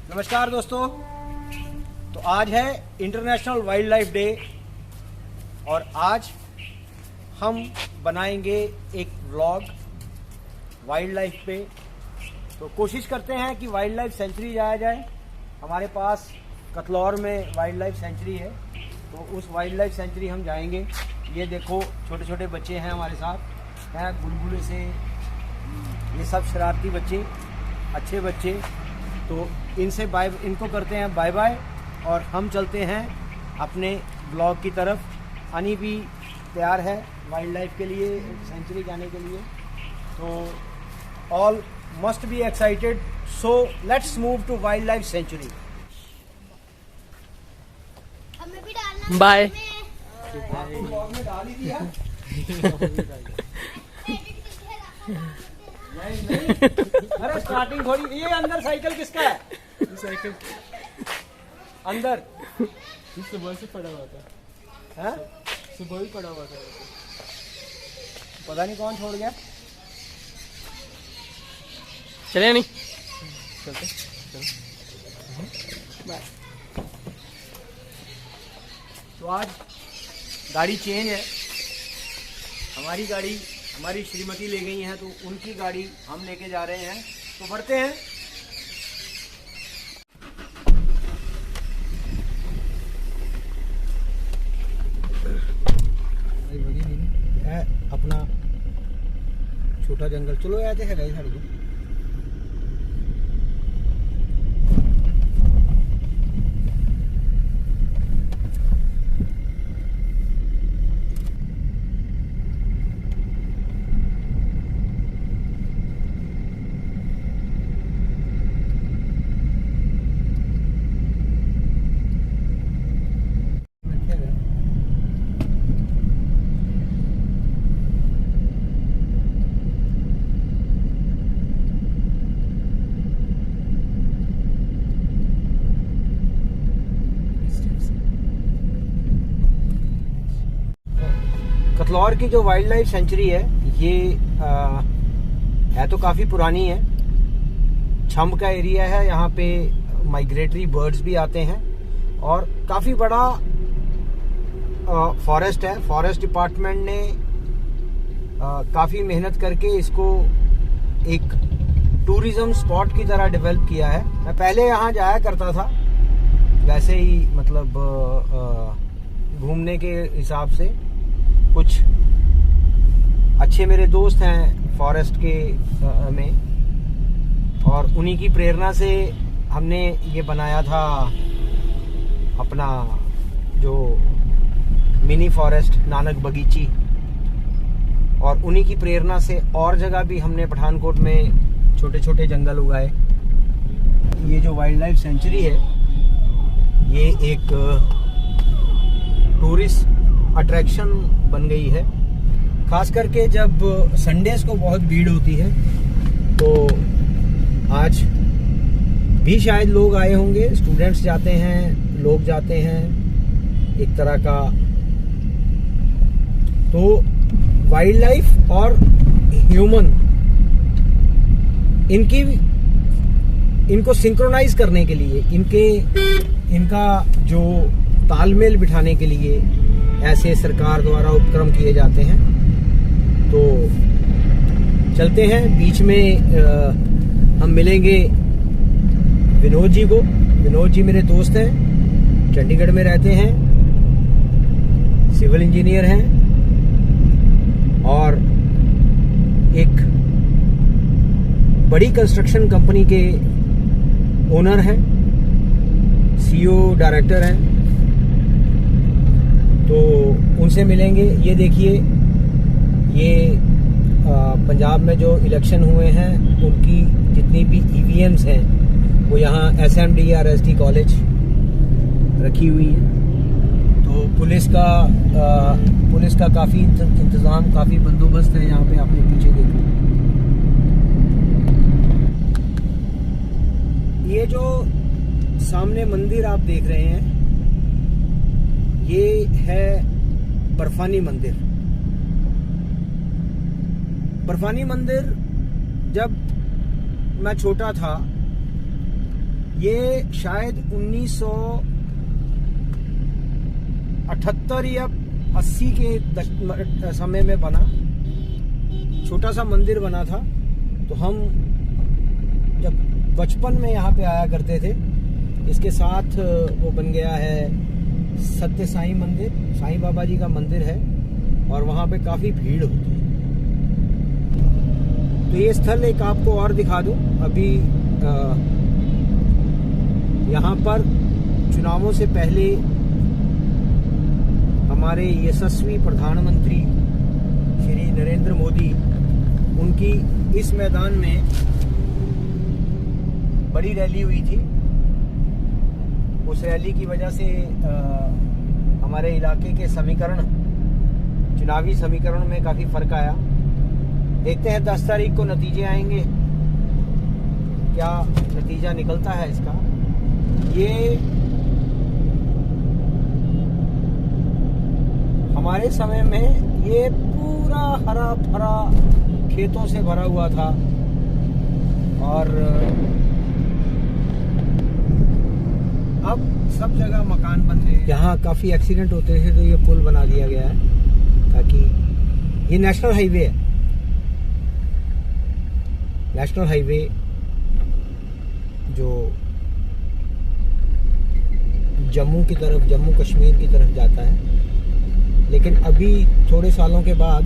नमस्कार दोस्तों। तो आज है इंटरनेशनल वाइल्ड लाइफ डे और आज हम बनाएंगे एक व्लॉग वाइल्ड लाइफ पे। तो कोशिश करते हैं कि वाइल्ड लाइफ सेंचुरी जाया जाए। हमारे पास कतलौर में वाइल्ड लाइफ सेंचुरी है, तो उस वाइल्ड लाइफ सेंचुरी हम जाएंगे। ये देखो छोटे छोटे बच्चे हैं हमारे साथ, हैं बुलबुले से, ये सब शरारती बच्चे, अच्छे बच्चे। तो इनसे इनको करते हैं बाय बाय और हम चलते हैं अपने ब्लॉग की तरफ। अनी भी तैयार है वाइल्ड लाइफ के लिए, सेंचुरी जाने के लिए। तो all must be excited, so let's move to wild life sanctuary. Bye. Blog में डाल ही दिया। नहीं, अरे स्टार्टिंग थोड़ी। ये अंदर साइकिल किसका है? साइकिल अंदर सुबह से पड़ा हुआ था। है? सुबह ही पड़ा हुआ था। पता नहीं कौन छोड़ गया। चले नहीं चलते बाय। तो आज गाड़ी चेंज है। हमारी गाड़ी हमारी श्रीमती ले गई हैं, तो उनकी गाड़ी हम लेके जा रहे हैं। तो बढ़ते हैं। है अपना छोटा जंगल। चलो ऐसे है गाइस, को कतलौर की जो वाइल्ड लाइफ सेंचुरी है, ये है तो काफ़ी पुरानी है। छम्ब का एरिया है, यहाँ पे माइग्रेटरी बर्ड्स भी आते हैं और काफ़ी बड़ा फॉरेस्ट है। फॉरेस्ट डिपार्टमेंट ने काफ़ी मेहनत करके इसको एक टूरिज्म स्पॉट की तरह डेवलप किया है। मैं पहले यहाँ जाया करता था, वैसे ही मतलब घूमने के हिसाब से। कुछ अच्छे मेरे दोस्त हैं फॉरेस्ट के में, और उन्हीं की प्रेरणा से हमने ये बनाया था अपना जो मिनी फॉरेस्ट नानक बगीची। और उन्हीं की प्रेरणा से और जगह भी हमने पठानकोट में छोटे छोटे जंगल उगाए। ये जो वाइल्ड लाइफ सेंचुरी है, ये एक टूरिस्ट अट्रैक्शन बन गई है। खास करके जब संडेज को बहुत भीड़ होती है, तो आज भी शायद लोग आए होंगे। स्टूडेंट्स जाते हैं, लोग जाते हैं, एक तरह का। तो वाइल्ड लाइफ और ह्यूमन, इनको सिंक्रोनाइज करने के लिए, इनका जो तालमेल बिठाने के लिए ऐसे सरकार द्वारा उपक्रम किए जाते हैं। तो चलते हैं। बीच में हम मिलेंगे विनोद जी को। विनोद जी मेरे दोस्त हैं, चंडीगढ़ में रहते हैं, सिविल इंजीनियर हैं और एक बड़ी कंस्ट्रक्शन कंपनी के ओनर हैं, सीईओ डायरेक्टर हैं। तो उनसे मिलेंगे। ये देखिए, ये पंजाब में जो इलेक्शन हुए हैं, उनकी जितनी भी ईवीएम्स हैं, वो यहाँ SMDRSD कॉलेज रखी हुई है। तो पुलिस का काफ़ी इंतज़ाम, काफ़ी बंदोबस्त है यहाँ पे। आपने पीछे देखा, ये जो सामने मंदिर आप देख रहे हैं, ये है बर्फानी मंदिर। बर्फानी मंदिर जब मैं छोटा था ये शायद 1978 या 80 के समय में बना, छोटा सा मंदिर बना था। तो हम जब बचपन में यहाँ पे आया करते थे। इसके साथ वो बन गया है सत्य साईं मंदिर, साईं बाबा जी का मंदिर है, और वहाँ पे काफ़ी भीड़ होती है। तो ये स्थल एक आपको और दिखा दूं। अभी यहाँ पर चुनावों से पहले हमारे यशस्वी प्रधानमंत्री श्री नरेंद्र मोदी, उनकी इस मैदान में बड़ी रैली हुई थी। उस रैली की वजह से हमारे इलाके के समीकरण, चुनावी समीकरण में काफ़ी फर्क आया। देखते हैं 10 तारीख को नतीजे आएंगे, क्या नतीजा निकलता है इसका। ये हमारे समय में ये पूरा हरा भरा खेतों से भरा हुआ था, और अब सब जगह मकान बन गए। यहाँ काफ़ी एक्सीडेंट होते थे, तो ये पुल बना दिया गया है ताकि, ये नेशनल हाईवे है। नेशनल हाईवे जो जम्मू की तरफ, जम्मू कश्मीर की तरफ जाता है। लेकिन अभी थोड़े सालों के बाद,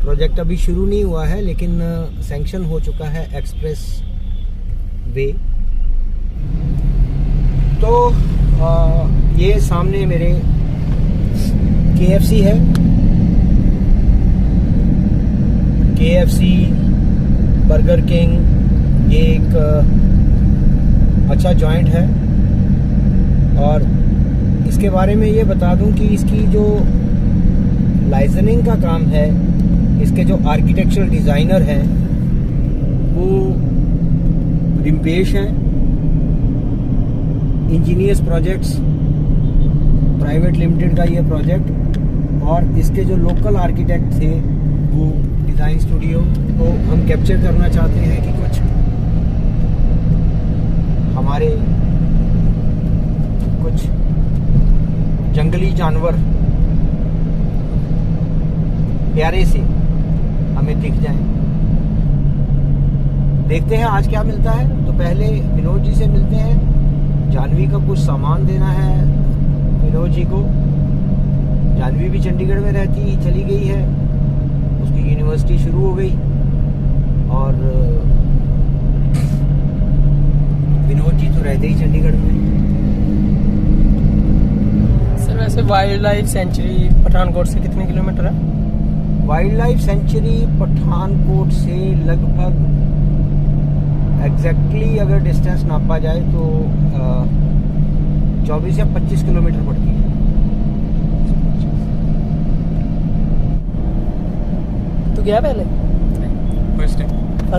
प्रोजेक्ट अभी शुरू नहीं हुआ है लेकिन सैंक्शन हो चुका है एक्सप्रेस वे। तो ये सामने मेरे KFC है। KFC, बर्गर किंग, ये एक अच्छा जॉइंट है। और इसके बारे में ये बता दूं कि इसकी जो लाइजनिंग का काम है, इसके जो आर्किटेक्चरल डिज़ाइनर हैं वो रिम्पेश हैं, इंजीनियर्स प्रोजेक्ट्स प्राइवेट लिमिटेड का ये प्रोजेक्ट। और इसके जो लोकल आर्किटेक्ट थे वो डिज़ाइन स्टूडियो। तो हम कैप्चर करना चाहते हैं कि कुछ हमारे कुछ जंगली जानवर प्यारे से हमें दिख जाएं। देखते हैं आज क्या मिलता है। तो पहले विनोद जी से मिलते हैं। जानवी का कुछ सामान देना है विनोद जी को। जानवी भी चंडीगढ़ में रहती चली गई है, उसकी यूनिवर्सिटी शुरू हो गई, और विनोद जी तो रहते ही चंडीगढ़ में। सर वैसे वाइल्ड लाइफ सेंचुरी पठानकोट से कितने किलोमीटर है? वाइल्ड लाइफ सेंचुरी पठानकोट से लगभग एग्जैक्टली अगर डिस्टेंस नापा जाए तो 24 या 25 किलोमीटर पड़ती है। तू गया पहले? फर्स्ट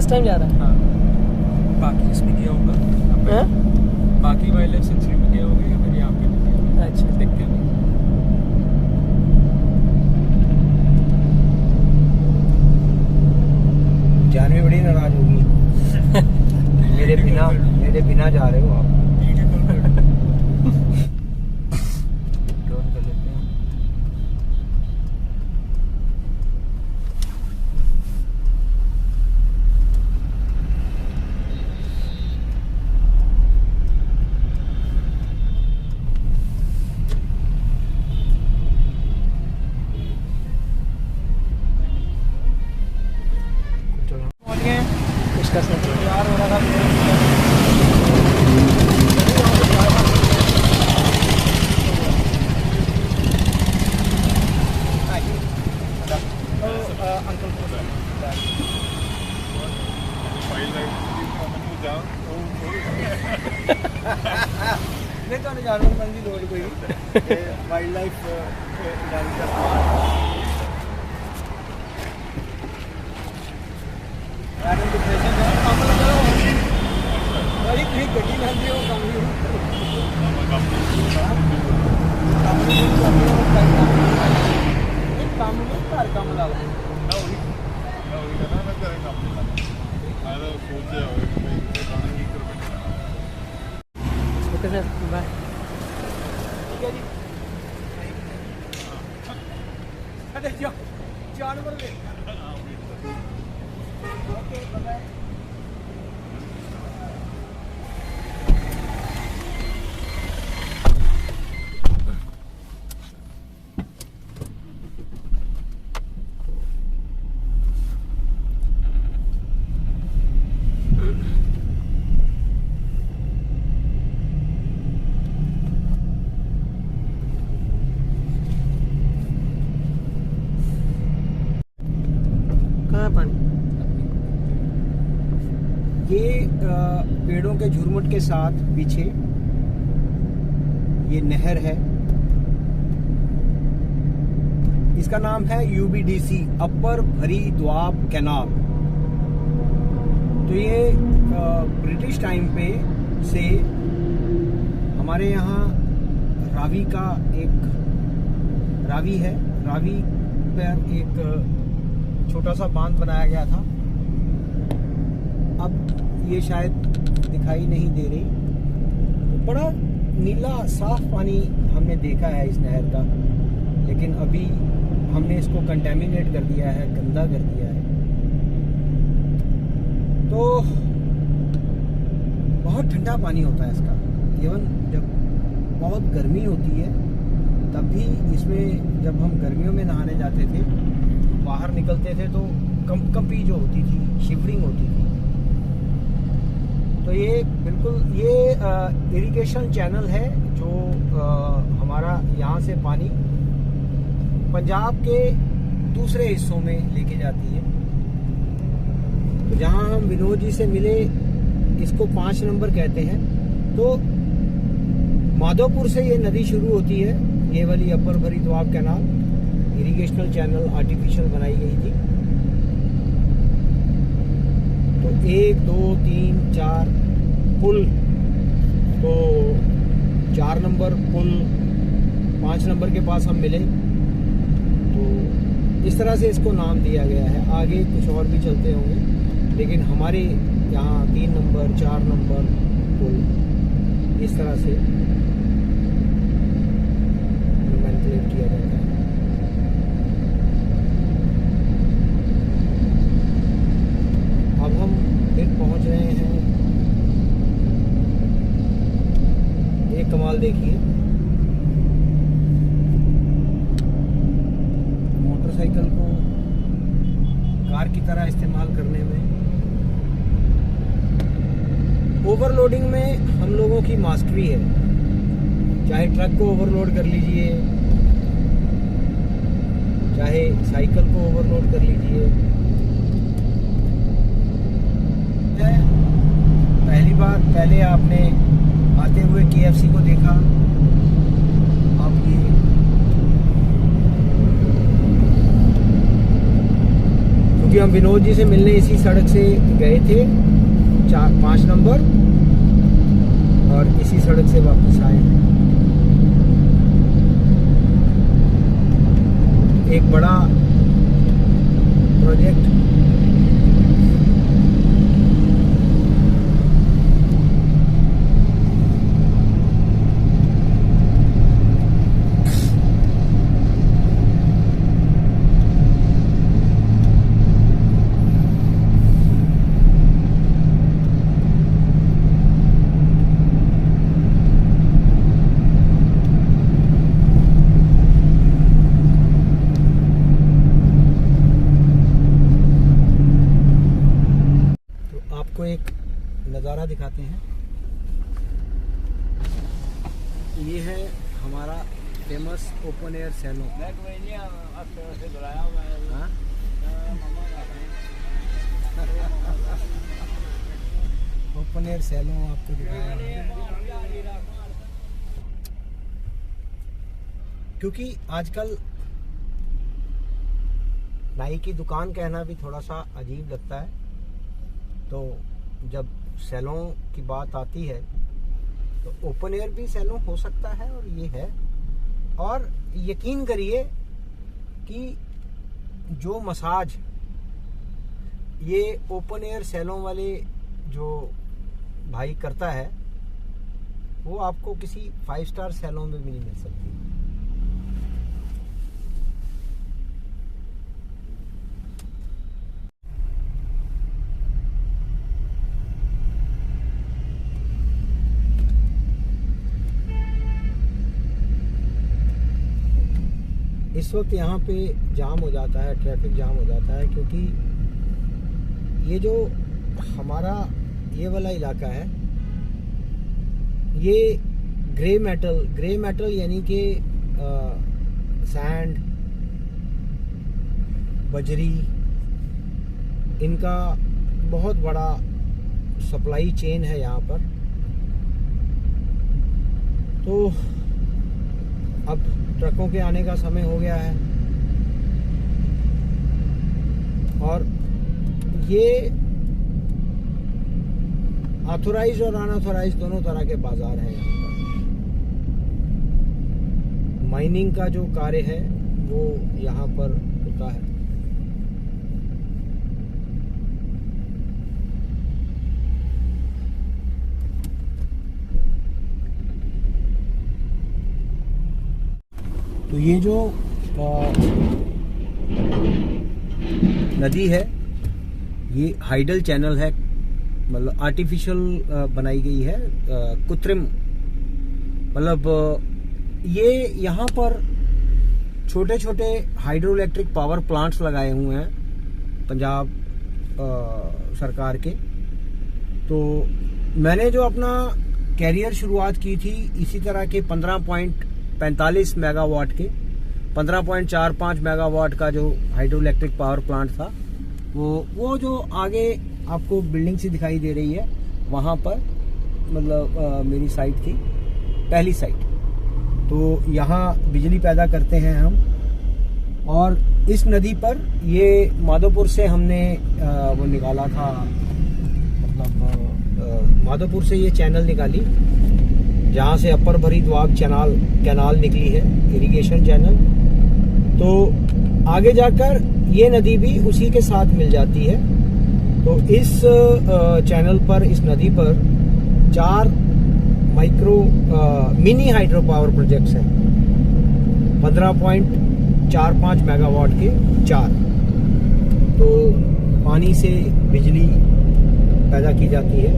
टाइम जा रहा है? हाँ, बाकी इसमें गया होगा। हाँ? बाकी वाइल्ड लाइफ सेंचुरी में गया होगा या फिर यहाँ पे भी गया? अच्छा, देखते हैं। जानवी बड़ी नाराज होगी मेरे बिना जा रहे हो आप। ड्रोन कर लेते हैं। इसका सर यार हो रहा था। नहीं तो जानवर बन की लोड़ कोई वाइल्ड लाइफ डिप्रेशन है काम करो बड़ी ठीक गड्डी में भी हो काम ही काम में घर काम लगा सर, बाय। ठीक है जी। अरे जानवर ले। Okay, bye. कहाँ है पानी? ये पेड़ों के झुरमुट के साथ पीछे ये नहर है। इसका नाम है UBDC, अपर भरी द्वाब कैनाल। तो ये ब्रिटिश टाइम पे से हमारे यहाँ रावी का एक रावी है, रावी पर एक छोटा सा बांध बनाया गया था। अब ये शायद दिखाई नहीं दे रही। तो बड़ा नीला साफ पानी हमने देखा है इस नहर का, लेकिन अभी हमने इसको कंटेमिनेट कर दिया है, गंदा कर दिया है। तो बहुत ठंडा पानी होता है इसका। इवन जब बहुत गर्मी होती है तब भी इसमें, जब हम गर्मियों में नहाने जाते थे, बाहर निकलते थे तो कंपकंपी जो होती थी, शिवरिंग होती थी। तो ये बिल्कुल ये इरिगेशन चैनल है जो हमारा यहाँ से पानी पंजाब के दूसरे हिस्सों में लेके जाती है। तो जहाँ हम विनोद जी से मिले, इसको 5 नंबर कहते हैं। तो माधोपुर से ये नदी शुरू होती है, ये वाली अपर भरी द्वाब कैनाल इरिगेशनल चैनल आर्टिफिशियल बनाई गई थी। तो 1 2 3 4 पुल, तो 4 नंबर पुल 5 नंबर के पास हम मिले, तो इस तरह से इसको नाम दिया गया है। आगे कुछ और भी चलते होंगे, लेकिन हमारे यहाँ 3 नंबर 4 नंबर पुल इस तरह से नोमेनक्लेट किया जाता है। अब हम फिर पहुंच रहे हैं। एक कमाल देखिए, मोटरसाइकिल को कार की तरह इस्तेमाल करने में, ओवरलोडिंग में हम लोगों की मास्टरी है। चाहे ट्रक को ओवरलोड कर लीजिए, चाहे साइकिल को ओवरलोड कर लीजिए। पहली बार पहले आपने आते हुए KFC को देखा, अब ये क्योंकि हम विनोद जी से मिलने इसी सड़क से गए थे 4-5 नंबर, और इसी सड़क से वापस आए हैं। एक बड़ा प्रोजेक्ट एक नज़ारा दिखाते हैं। ये है हमारा famous open air saloon. Open air saloon आपको दिखाया, क्योंकि आजकल नाई की दुकान कहना भी थोड़ा सा अजीब लगता है। तो जब सैलून की बात आती है तो ओपन एयर भी सैलून हो सकता है, और ये है। और यकीन करिए कि जो मसाज ये ओपन एयर सैलून वाले जो भाई करता है, वो आपको किसी 5 स्टार सैलून में भी नहीं मिल सकती। इस वक्त यहाँ पे जाम हो जाता है, ट्रैफिक जाम हो जाता है, क्योंकि ये जो हमारा ये वाला इलाका है ये ग्रे मेटल यानी कि सैंड, बजरी, इनका बहुत बड़ा सप्लाई चेन है यहाँ पर। तो अब ट्रकों के आने का समय हो गया है और ये ऑथोराइज और अनऑथोराइज दोनों तरह के बाजार हैं यहाँ पर। माइनिंग का जो कार्य है वो यहाँ पर होता है। तो ये जो नदी है ये हाइडल चैनल है, मतलब आर्टिफिशियल बनाई गई है, कृत्रिम। मतलब ये यहाँ पर छोटे छोटे हाइड्रो इलेक्ट्रिक पावर प्लांट्स लगाए हुए हैं पंजाब सरकार के। तो मैंने जो अपना कैरियर शुरुआत की थी इसी तरह के 15.45 मेगावाट के 15.45 मेगावाट का जो हाइड्रो इलेक्ट्रिक पावर प्लांट था, वो जो आगे आपको बिल्डिंग सी दिखाई दे रही है वहाँ पर, मतलब मेरी साइट थी, पहली साइट। तो यहाँ बिजली पैदा करते हैं हम। और इस नदी पर ये माधोपुर से हमने वो निकाला था, मतलब माधोपुर से ये चैनल निकाली जहाँ से अपर भरी द्वाब कैनाल निकली है, इरिगेशन चैनल। तो आगे जाकर ये नदी भी उसी के साथ मिल जाती है। तो इस चैनल पर, इस नदी पर 4 मिनी हाइड्रो पावर प्रोजेक्ट्स हैं, 15.45 मेगावाट के 4। तो पानी से बिजली पैदा की जाती है,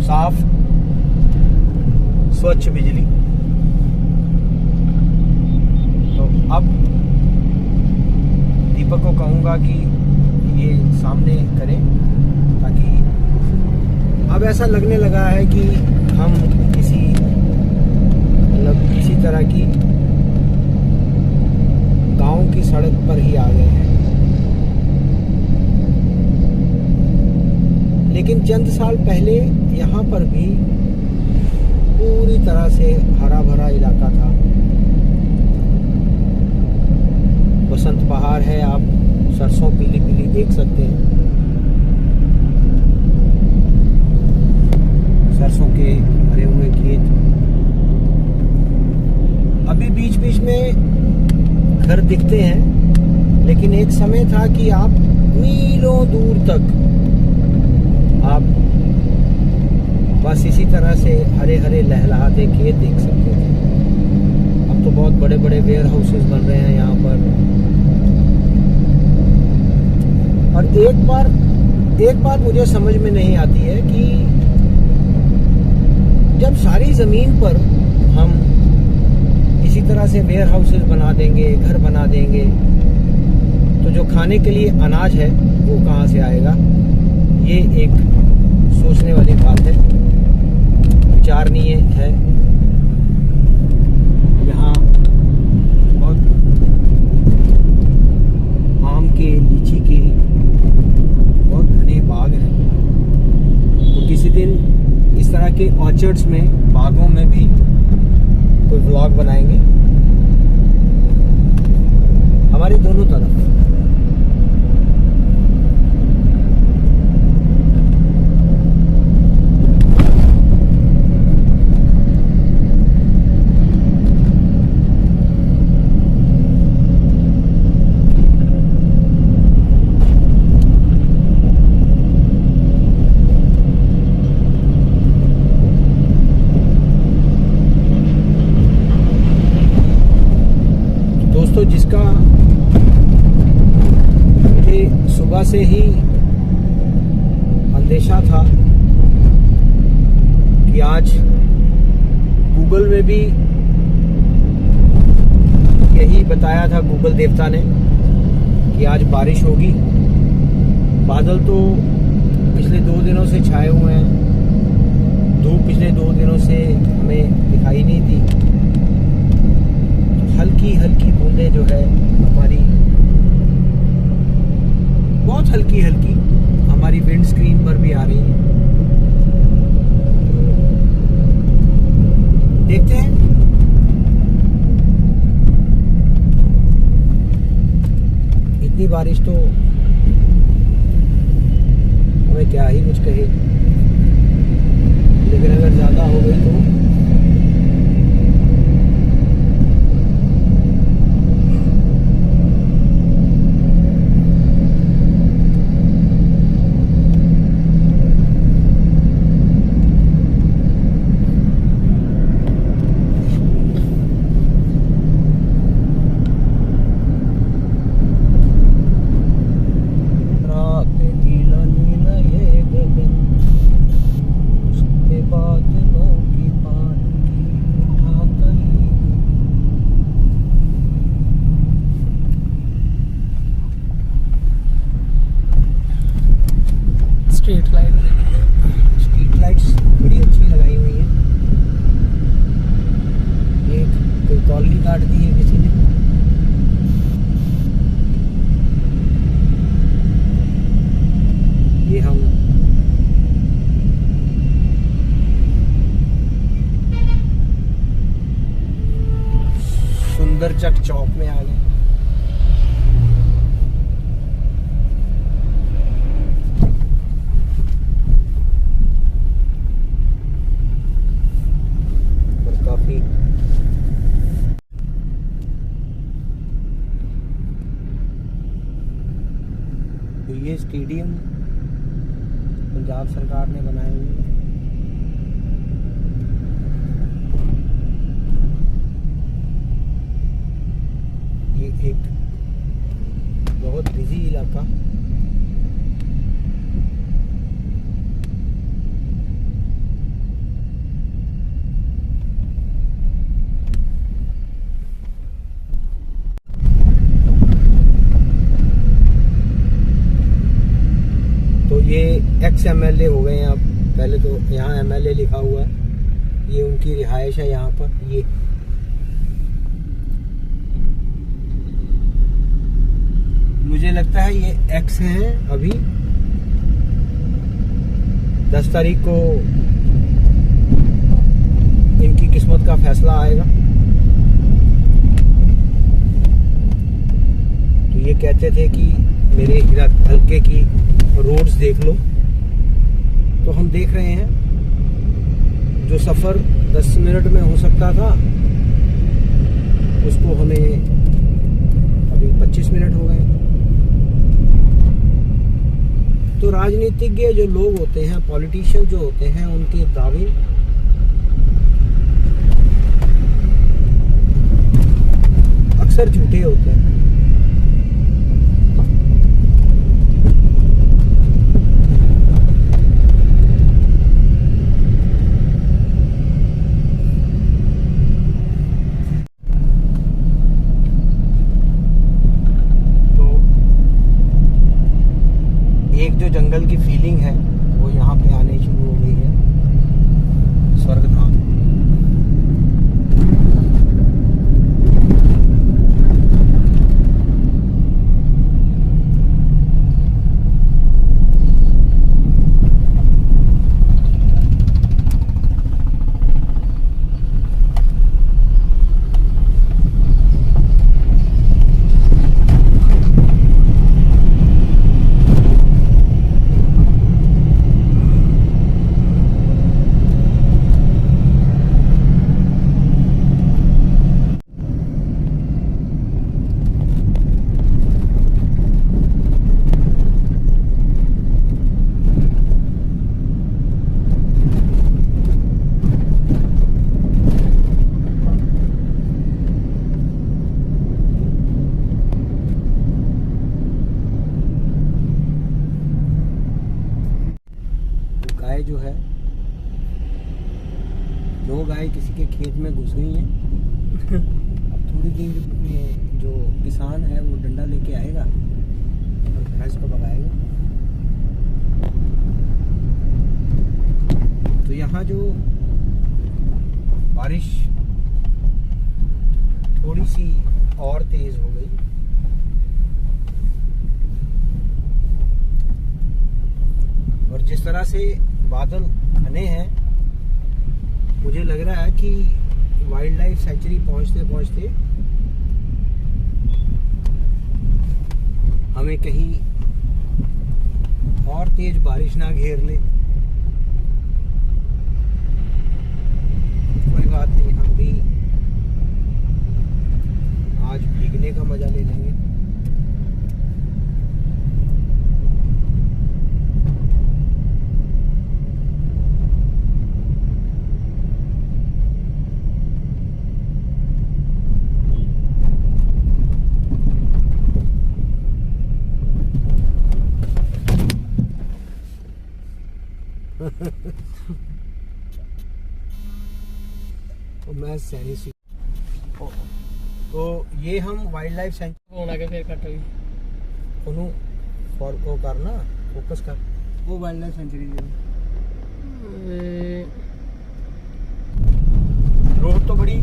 साफ स्वच्छ बिजली। तो अब दीपक को कहूँगा कि ये सामने करें, ताकि अब ऐसा लगने लगा है कि हम किसी तरह की गांव की सड़क पर ही आ गए हैं। लेकिन चंद साल पहले यहाँ पर भी पूरी तरह से हरा भरा इलाका था। बसंत पहाड़ है, आप सरसों पीली पीली देख सकते हैं, सरसों के भरे हुए खेत। अभी बीच बीच में घर दिखते हैं, लेकिन एक समय था कि आप मीलों दूर तक आप बस इसी तरह से हरे हरे लहलहाते खेत देख सकते थे। अब तो बहुत बड़े बड़े वेयर हाउसेस बन रहे हैं यहाँ पर। और एक बात मुझे समझ में नहीं आती है कि जब सारी जमीन पर हम इसी तरह से वेयर हाउसेस बना देंगे, घर बना देंगे, तो जो खाने के लिए अनाज है वो कहाँ से आएगा? ये एक सोचने वाली बात है, विचारणीय है। यहाँ बहुत आम के, लीची के बहुत घने बाग हैं। तो किसी दिन इस तरह के ऑर्चर्ड्स में, बागों में भी कोई व्लॉग बनाएंगे हमारी दोनों तरफ। से ही अंदेशा था कि आज गूगल में भी यही बताया था गूगल देवता ने कि आज बारिश होगी। बादल तो पिछले 2 दिनों से छाए हुए हैं, धूप पिछले 2 दिनों से हमें दिखाई नहीं दी। तो हल्की हल्की बूंदें जो है हमारी, बहुत हल्की हल्की हमारी विंड स्क्रीन पर भी आ रही है। देखते हैं इतनी बारिश तो हमें क्या ही कुछ कहे, लेकिन अगर ज्यादा हो गई तो स्ट्रीट लाइट्स बड़ी अच्छी लगाई हुई हैं। एक कोई कॉलोनी काट दी है किसी ने। ये हम सुंदरचक चौक में आ गए। तो ये स्टेडियम पंजाब सरकार ने बनाए हुए हैं। ये एक बहुत बिजी इलाका, ये एक्स MLA हो गए हैं अब। पहले तो यहाँ MLA लिखा हुआ है, ये उनकी रिहाइश है यहाँ पर। ये मुझे लगता है ये एक्स हैं अभी। 10 तारीख को इनकी किस्मत का फैसला आएगा। तो ये कहते थे कि मेरे हल्के की रोड्स देख लो, तो हम देख रहे हैं जो सफ़र 10 मिनट में हो सकता था उसको हमें अभी 25 मिनट हो गए। तो राजनीतिज्ञ जो लोग होते हैं, पॉलिटिशियन जो होते हैं, उनके दावे अक्सर झूठे होते हैं। एक जो जंगल की फीलिंग है वो यहाँ पे आने शुरू हो गई है। स्वर्गधाम। गाय जो है, 2 गाय किसी के खेत में घुस गई हैं। अब थोड़ी देर में जो किसान है वो डंडा लेके आएगा और भैंस को भगाएगा। तो यहाँ जो बारिश थोड़ी सी और तेज हो गई, और जिस तरह से बादल घने हैं, मुझे लग रहा है कि वाइल्ड लाइफ सेंचुरी पहुंचते पहुंचते हमें कहीं और तेज बारिश ना घेर ले। कोई बात नहीं, हम भी आज भीगने का मजा ले लेंगे। तो मैं सैनी सी, तो ये हम वाइल्ड लाइफ सेंचुरी होना के फिर कट उन्हों फॉर को करना फोकस कर, वो वाइल्ड लाइफ सेंचुरी रोड तो बड़ी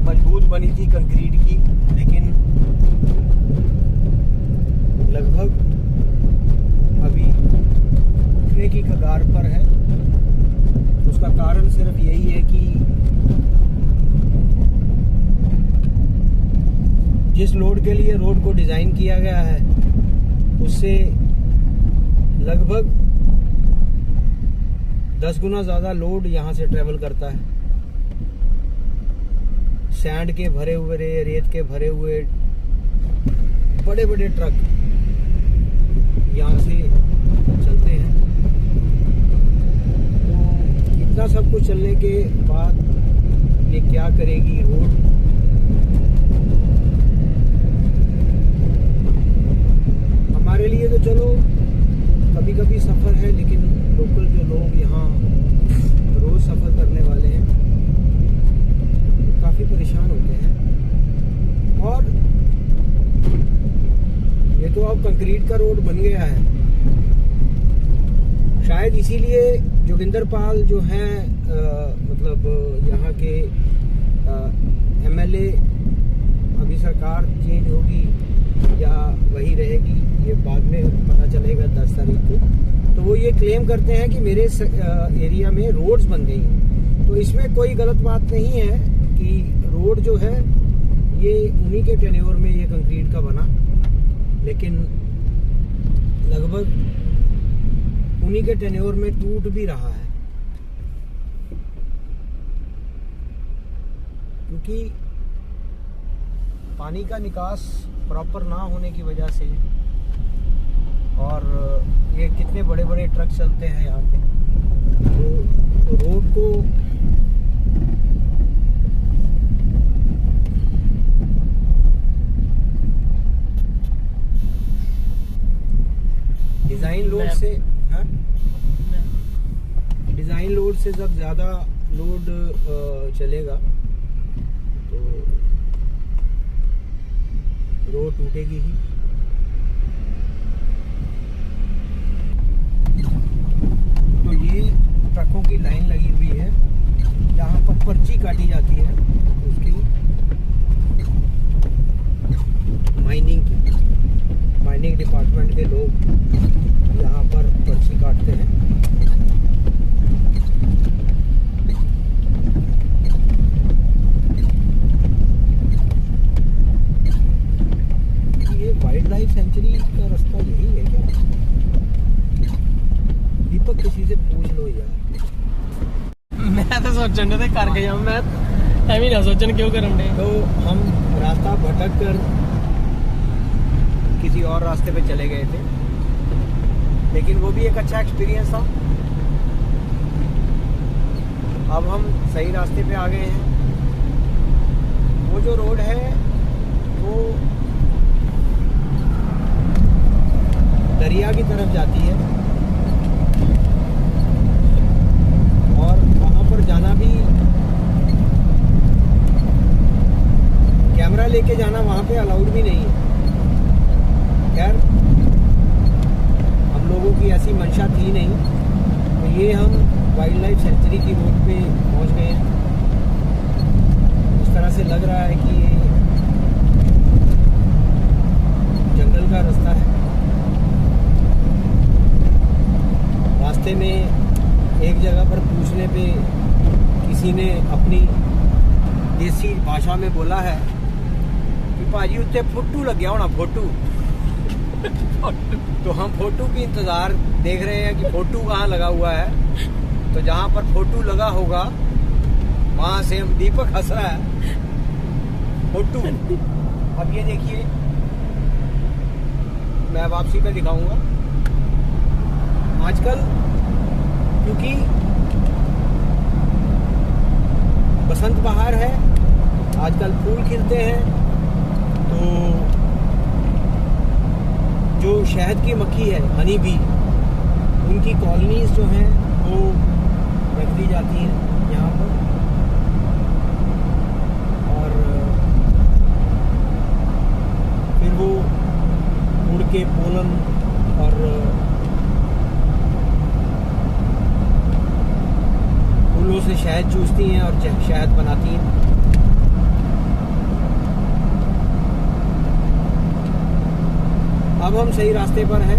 मजबूत बनी थी कंक्रीट की, लेकिन लगभग अभी टूटने की कगार पर है। उसका कारण सिर्फ यही है कि जिस लोड के लिए रोड को डिजाइन किया गया है उससे लगभग 10 गुना ज्यादा लोड यहां से ट्रेवल करता है। सैंड के भरे हुए, रेत के भरे हुए बड़े बड़े ट्रक यहां से चलते हैं। तो इतना सब कुछ चलने के बाद ये क्या करेगी रोड? हमारे लिए तो चलो कभी कभी सफ़र है, लेकिन लोकल जो लोग यहाँ रोज़ सफ़र करने वाले हैं काफ़ी परेशान होते हैं। और ये तो अब कंक्रीट का रोड बन गया है, शायद इसीलिए जोगिंदर पाल जो हैं मतलब यहाँ के MLA, अभी सरकार चेंज होगी या वही रहेगी ये बाद में पता चलेगा 10 तारीख को, तो वो ये क्लेम करते हैं कि मेरे एरिया में रोड्स बन गई हैं। तो इसमें कोई गलत बात नहीं है कि रोड जो है ये उन्हीं के टेन्योर में ये कंक्रीट का बना, लेकिन लगभग उन्हीं के टेन्योर में टूट भी रहा है, क्योंकि पानी का निकास प्रॉपर ना होने की वजह से, और ये कितने बड़े बड़े ट्रक चलते हैं यहाँ पे, तो रोड को डिजाइन लोड से, हाँ, डिजाइन लोड से जब ज्यादा लोड चलेगा तो रोड टूटेगी ही। तो ये ट्रकों की लाइन लगी हुई है, यहाँ पर पर्ची काटी जाती है उसकी माइनिंग डिपार्टमेंट के लोग यहाँ पर पर्ची काटते हैं। ये वाइल्ड लाइफ सेंचुरी का रास्ता यही है क्या? दीपक किसी से पूछ लो यार। मैं तो सोचने थे करके जाऊं, मैं एवं ना सोचन क्यों करन दे। तो हम रास्ता भटक कर किसी और रास्ते पे चले गए थे, लेकिन वो भी एक अच्छा एक्सपीरियंस था। अब हम सही रास्ते पे आ गए हैं। वो जो रोड है वो दरिया की तरफ जाती है, थी नहीं। तो ये हम वाइल्ड लाइफ सेंचुरी की रोड पे पहुंच गए हैं। इस तरह से लग रहा है कि ये जंगल का रास्ता है। रास्ते में एक जगह पर पूछने पे किसी ने अपनी देसी भाषा में बोला है कि भाजी उत्ते फोटू लग गया होना, फोटू। तो हम फोटू की इंतजार देख रहे हैं कि फोटू कहाँ लगा हुआ है। तो जहाँ पर फोटू लगा होगा वहां से दीपक हंस रहा है, फोटू। अब ये देखिए, मैं वापसी पे दिखाऊंगा। आजकल क्योंकि बसंत बहार है, आजकल फूल खिलते हैं, तो जो शहद की मक्खी है, हनी बी, उनकी कॉलोनीज जो हैं वो रख दी जाती हैं यहाँ पर। और फिर वो उड़ के पोलन और फूलों से शहद चूसती हैं और शहद बनाती हैं। अब हम सही रास्ते पर हैं।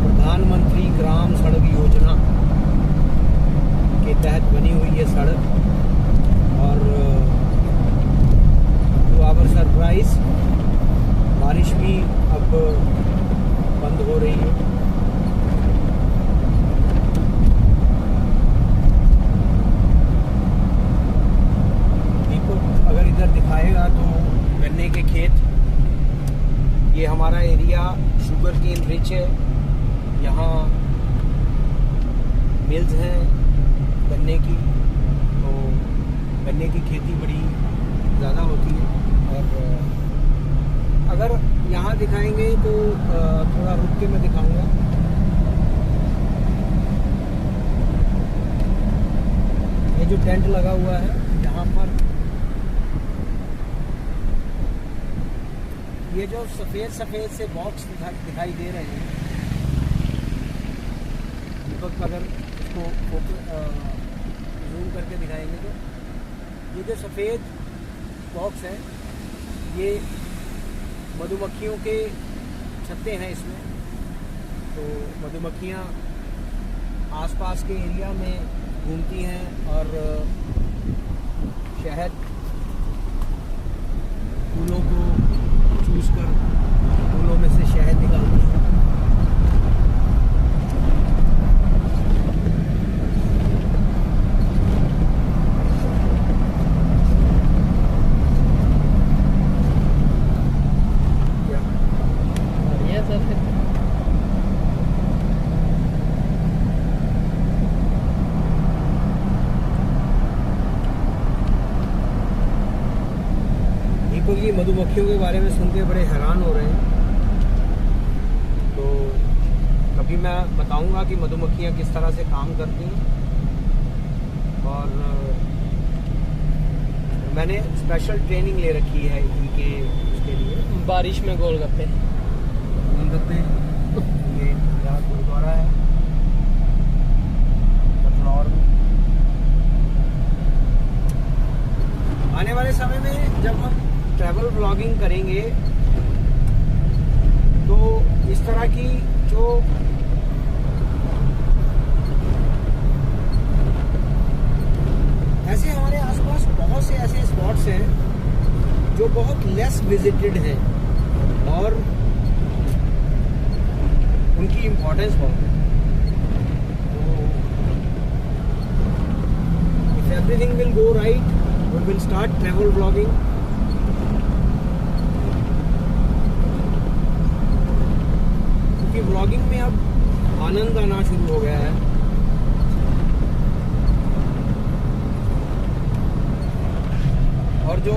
प्रधानमंत्री ग्राम सड़क योजना के तहत बनी हुई ये सड़क, और टू आवर सरप्राइज बारिश भी अब बंद हो रही है। अगर इधर दिखाएगा तो गन्ने के खेत, ये हमारा एरिया शुगर केन रिच है। यहाँ मिल्स हैं गन्ने की, तो गन्ने की खेती बड़ी ज़्यादा होती है। और अगर यहाँ दिखाएंगे तो थोड़ा रुक के मैं दिखाऊंगा। ये जो टेंट लगा हुआ है यहाँ पर, ये जो सफ़ेद सफ़ेद से बॉक्स दिखाई दे रहे हैं, दीपक अगर इसको जूम करके दिखाएंगे तो ये जो सफ़ेद बॉक्स है, ये मधुमक्खियों के छत्ते हैं इसमें। तो मधुमक्खियाँ आसपास के एरिया में घूमती हैं और शहद फूलों को चूस कर फूलों में से शहद निकालती हैं। बढ़िया सर। दीपक जी मधुमक्खियों के बारे में सुन के बड़े हैरान हो रहे हैं। तो कभी मैं बताऊंगा कि मधुमक्खियां किस तरह से काम करती हैं। और मैंने स्पेशल ट्रेनिंग ले रखी है इनके उसके लिए। बारिश में गोलगप्पे। गोलगप्पे, ये यहाँ गुरुद्वारा है कटनौर में। आने वाले समय में जब हम ट्रैवल ब्लॉगिंग करेंगे तो इस तरह की जो ऐसे हमारे आसपास बहुत से ऐसे स्पॉट्स हैं जो बहुत लेस विजिटेड हैं और उनकी इम्पोर्टेंस बहुत है। तो if everything will go right, we will start travel blogging. क्योंकि ब्लॉगिंग में अब आनंद आना शुरू हो गया है। और जो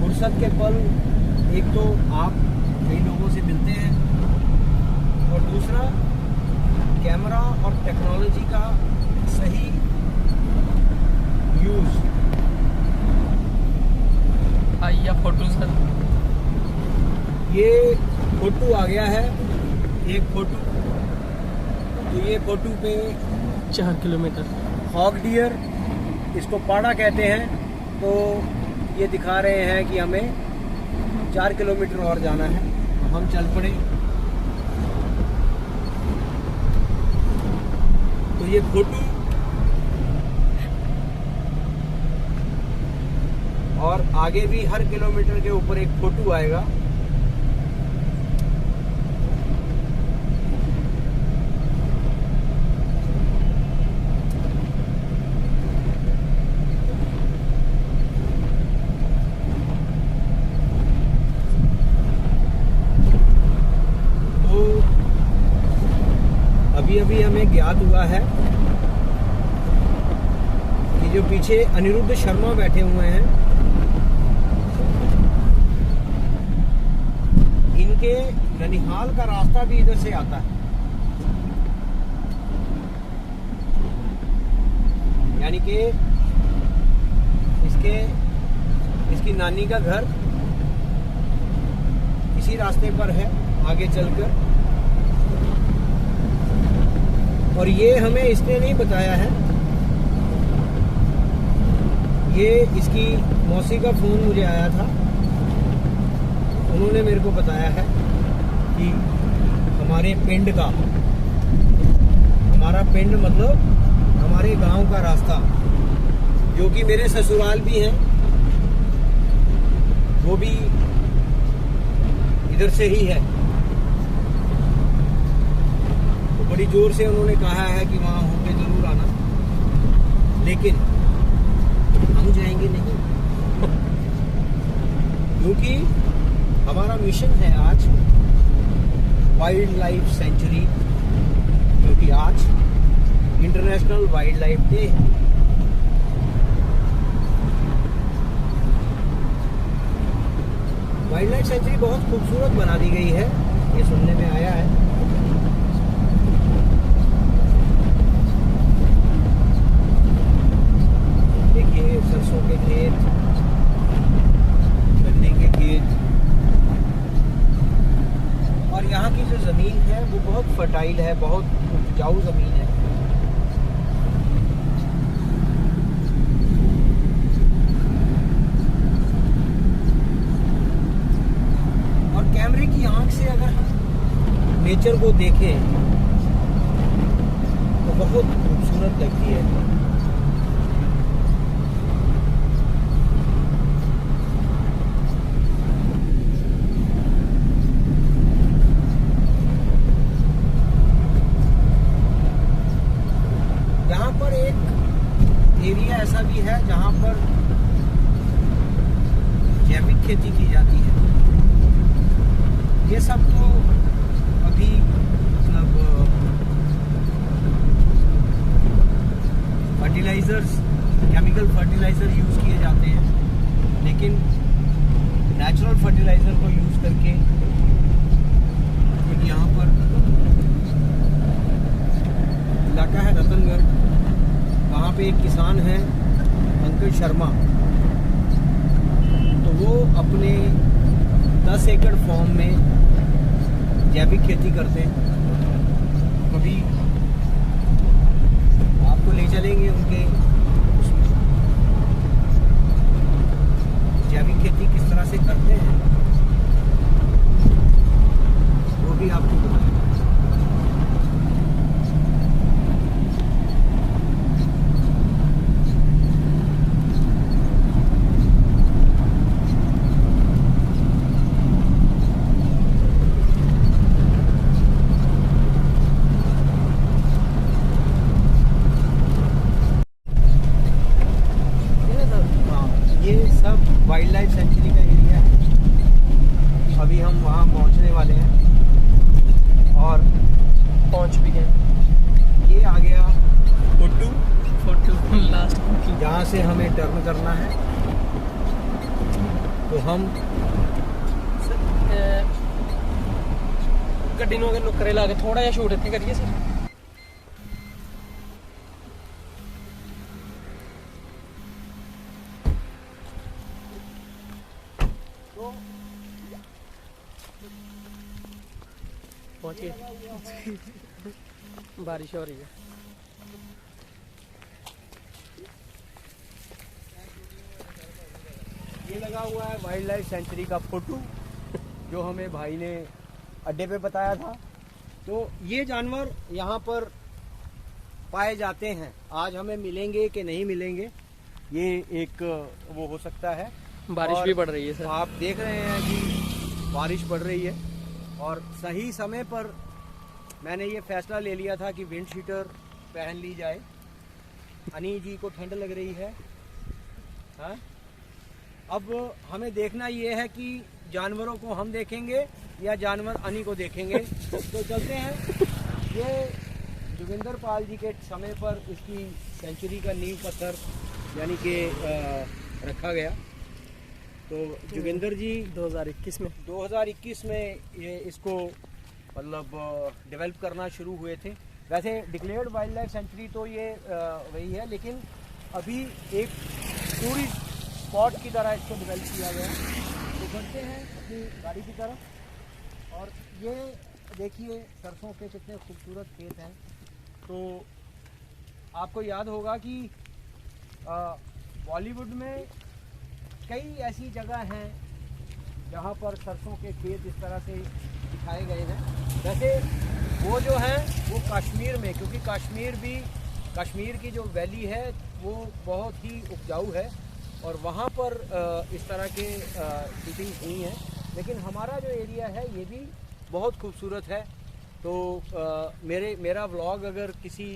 फुर्सत के पल, एक तो आप कई लोगों से मिलते हैं और दूसरा कैमरा और टेक्नोलॉजी का ये फोटू आ गया है, एक फोटू। तो ये फोटू पे 4 किलोमीटर। हॉग डियर, इसको पाड़ा कहते हैं। तो ये दिखा रहे हैं कि हमें 4 किलोमीटर और जाना है। तो हम चल पड़े। तो ये फोटू और आगे भी हर किलोमीटर के ऊपर एक फोटू आएगा। तो अभी हमें ज्ञात हुआ है कि जो पीछे अनिरुद्ध शर्मा बैठे हुए हैं, इनके ननिहाल का रास्ता भी इधर से आता है। यानी कि इसकी नानी का घर इसी रास्ते पर है आगे चलकर। और ये हमें इसने नहीं बताया है, ये इसकी मौसी का फोन मुझे आया था, उन्होंने मेरे को बताया है कि हमारे पिंड का, हमारा पिंड मतलब हमारे गांव का रास्ता, जो कि मेरे ससुराल भी हैं, वो भी इधर से ही है। तो बड़ी जोर से उन्होंने कहा है कि वहाँ होके जरूर आना, लेकिन हम जाएंगे नहीं क्योंकि हमारा मिशन है आज वाइल्ड लाइफ सेंचुरी, क्योंकि आज इंटरनेशनल वाइल्ड लाइफ डे है। वाइल्ड लाइफ सेंचुरी बहुत खूबसूरत बना दी गई है, ये सुनने में आया है। देखिए सरसों के खेत, गन्ने के खेत, और यहाँ की जो ज़मीन है वो बहुत फर्टाइल है, बहुत उपजाऊ ज़मीन है। और कैमरे की आंख से अगर हम नेचर को देखें तो बहुत खूबसूरत लगती है। एरिया ऐसा भी है जहाँ पर जैविक खेती की जाती है। ये सब तो अभी मतलब फर्टिलाइजर्स, केमिकल फर्टिलाइजर यूज किए जाते हैं, लेकिन नेचुरल फर्टिलाइजर को यूज करके एक यहाँ पर इलाका है रतनगढ़, वहाँ पे एक किसान है अंकित शर्मा, तो वो अपने 10 एकड़ फॉर्म में जैविक खेती करते हैं। कभी आपको ले चलेंगे उनके जैविक खेती किस तरह से करते हैं, वो भी आपको बताएंगे। वाइल्ड लाइफ सेंचुरी का एरिया है। अभी हम वहाँ पहुँचने वाले हैं और पहुँच भी गए। ये आ गया फोटू लास्ट, जहाँ से हमें टर्न करना है। तो हम गड्डी ਨੂੰ अगर नुकरे ला के थोड़ा जिहा शूट इत्थे करिए सर। के बारिश हो रही है। ये लगा हुआ है वाइल्ड लाइफ सेंचुरी का फोटो जो हमें भाई ने अड्डे पे बताया था। तो ये जानवर यहाँ पर पाए जाते हैं। आज हमें मिलेंगे कि नहीं मिलेंगे ये एक वो हो सकता है। बारिश और भी पड़ रही है सर। आप देख रहे हैं कि बारिश पड़ रही है और सही समय पर मैंने ये फैसला ले लिया था कि विंड शीटर पहन ली जाए। अनी जी को ठंड लग रही है। हाँ? अब हमें देखना ये है कि जानवरों को हम देखेंगे या जानवर अनी को देखेंगे। तो चलते हैं। ये जोगिंदर पाल जी के समय पर इसकी सेंचुरी का नींव पत्थर यानी कि रखा गया। तो जोगिंदर जी 2021 में ये इसको मतलब डेवलप करना शुरू हुए थे। वैसे डिक्लेयर्ड वाइल्ड लाइफ सेंचुरी तो ये वही है, लेकिन अभी एक टूरिस्ट स्पॉट की तरह इसको डेवलप किया गया। तो बढ़ते हैं अपनी गाड़ी की तरफ और ये देखिए सरसों के कितने खूबसूरत खेत हैं। तो आपको याद होगा कि बॉलीवुड में कई ऐसी जगह हैं जहाँ पर सरसों के खेत इस तरह से दिखाए गए हैं। वैसे वो जो है वो कश्मीर में, क्योंकि कश्मीर की जो वैली है वो बहुत ही उपजाऊ है और वहाँ पर इस तरह के शूटिंग हुई है। लेकिन हमारा जो एरिया है ये भी बहुत खूबसूरत है। तो मेरा व्लॉग अगर किसी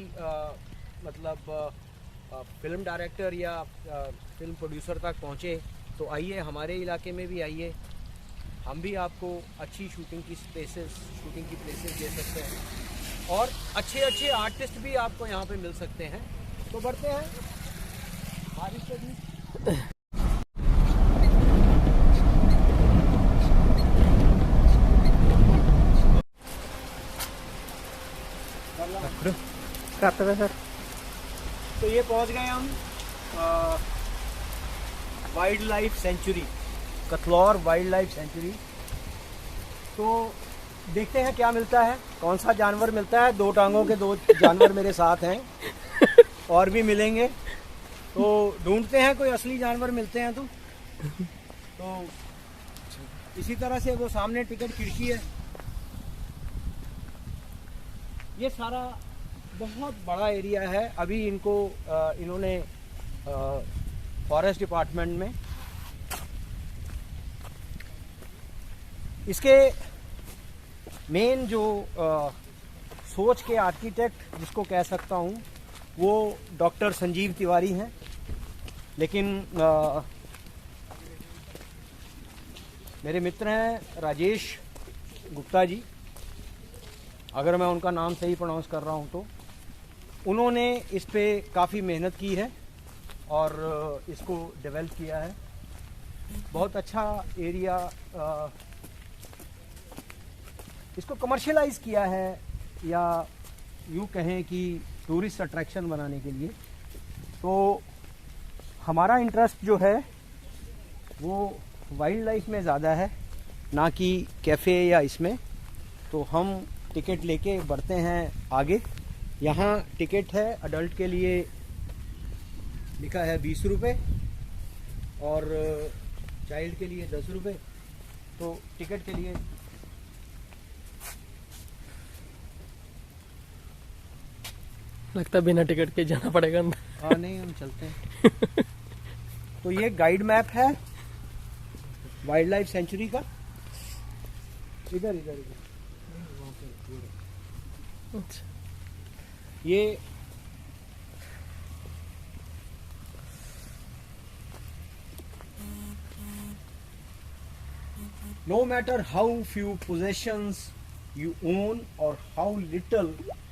मतलब फिल्म डायरेक्टर या फिल्म प्रोड्यूसर तक पहुँचे तो आइए हमारे इलाके में भी आइए। हम भी आपको अच्छी शूटिंग की प्लेसेस दे सकते हैं और अच्छे आर्टिस्ट भी आपको यहाँ पे मिल सकते हैं। तो बढ़ते हैं बारिश के बीच। करते हुए सर तो ये पहुंच गए हम wild life century, Kathlaur wild life century. तो देखते हैं क्या मिलता है, कौन सा जानवर मिलता है। 2 टांगों के 2 जानवर मेरे साथ हैं और भी मिलेंगे। तो ढूंढते हैं कोई असली जानवर मिलते हैं तो इसी तरह से वो सामने टिकट खिड़की है। ये सारा बहुत बड़ा एरिया है। अभी इन्होंने फॉरेस्ट डिपार्टमेंट में इसके मेन जो सोच के आर्किटेक्ट जिसको कह सकता हूँ वो डॉक्टर संजीव तिवारी हैं। लेकिन मेरे मित्र हैं राजेश गुप्ता जी, अगर मैं उनका नाम सही प्रोनाउंस कर रहा हूँ तो। उन्होंने इस पे काफ़ी मेहनत की है और इसको डेवलप किया है। बहुत अच्छा एरिया, इसको कमर्शियलाइज किया है या यूँ कहें कि टूरिस्ट अट्रैक्शन बनाने के लिए। तो हमारा इंटरेस्ट जो है वो वाइल्ड लाइफ में ज़्यादा है, ना कि कैफ़े या इसमें। तो हम टिकट लेके बढ़ते हैं आगे। यहाँ टिकट है अडल्ट के लिए लिखा है 20 रुपये और चाइल्ड के लिए 10 रुपये। तो टिकट के लिए लगता है बिना टिकट के जाना पड़ेगा अंदर। हाँ नहीं, हम चलते हैं। तो ये गाइड मैप है वाइल्ड लाइफ सेंचुरी का। इधर अच्छा। ये no matter how few possessions you own or how little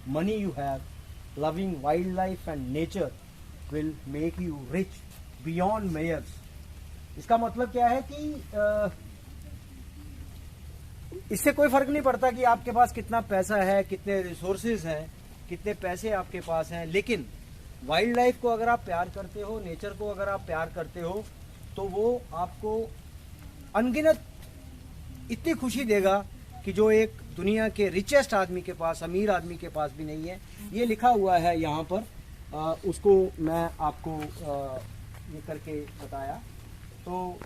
money you have, loving wildlife and nature will make you rich beyond measures। इसका मतलब क्या है कि इससे कोई फर्क नहीं पड़ता कि आपके पास कितना पैसा है, कितने रिसोर्सेज हैं, कितने पैसे आपके पास हैं। लेकिन वाइल्ड लाइफ को अगर आप प्यार करते हो, नेचर को अगर आप प्यार करते हो, तो वो आपको अनगिनत इतनी खुशी देगा कि जो एक दुनिया के रिचेस्ट आदमी के पास, अमीर आदमी के पास भी नहीं है। ये लिखा हुआ है यहाँ पर, उसको मैं आपको ये करके बताया। तो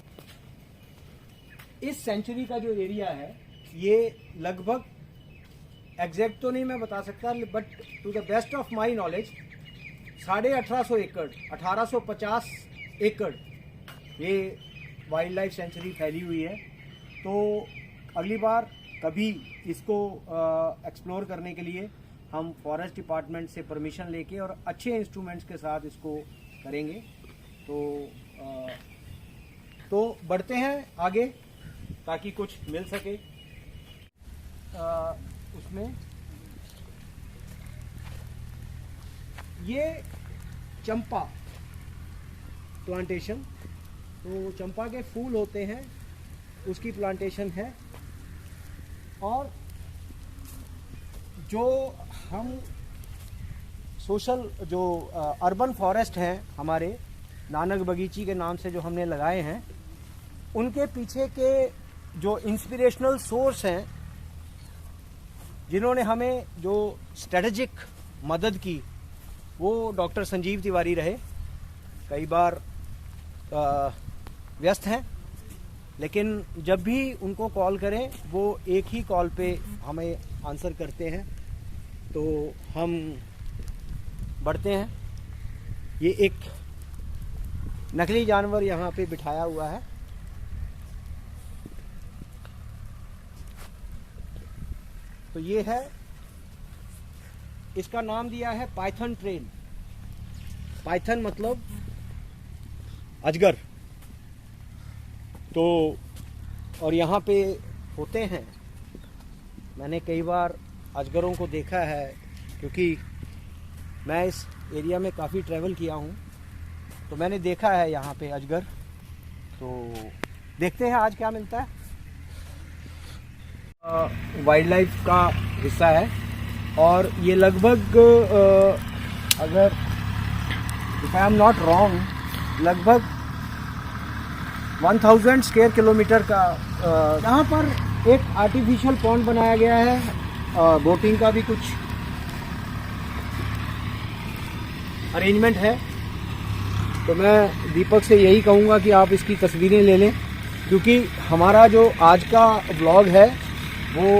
इस सेंचुरी का जो एरिया है ये लगभग एग्जैक्ट तो नहीं मैं बता सकता, but to the best of my knowledge 1850 एकड़, 1850 एकड़ ये वाइल्ड लाइफ सेंचुरी फैली हुई है। तो अगली बार कभी इसको एक्सप्लोर करने के लिए हम फॉरेस्ट डिपार्टमेंट से परमिशन लेके और अच्छे इंस्ट्रूमेंट्स के साथ इसको करेंगे। तो बढ़ते हैं आगे ताकि कुछ मिल सके। उसमें ये चंपा प्लांटेशन, तो चंपा के फूल होते हैं उसकी प्लांटेशन है। और जो हम सोशल जो अर्बन फॉरेस्ट हैं हमारे नानक बगीची के नाम से जो हमने लगाए हैं, उनके पीछे के जो इंस्पिरेशनल सोर्स हैं, जिन्होंने हमें जो स्ट्रेटेजिक मदद की, वो डॉक्टर संजीव तिवारी रहे। कई बार व्यस्त हैं, लेकिन जब भी उनको कॉल करें वो एक ही कॉल पे हमें आंसर करते हैं। तो हम बढ़ते हैं। ये एक नकली जानवर यहाँ पे बिठाया हुआ है। तो ये है, इसका नाम दिया है पाइथन ट्रेन। पाइथन मतलब अजगर। तो और यहाँ पे होते हैं, मैंने कई बार अजगरों को देखा है क्योंकि मैं इस एरिया में काफ़ी ट्रैवल किया हूँ, तो मैंने देखा है यहाँ पे अजगर। तो देखते हैं आज क्या मिलता है। वाइल्ड लाइफ का हिस्सा है और ये लगभग अगर if I am not wrong लगभग 1000 स्क्वायर किलोमीटर का यहाँ पर एक आर्टिफिशियल पॉन्ड बनाया गया है। बोटिंग का भी कुछ अरेंजमेंट है। तो मैं दीपक से यही कहूँगा कि आप इसकी तस्वीरें ले लें, क्योंकि हमारा जो आज का व्लॉग है वो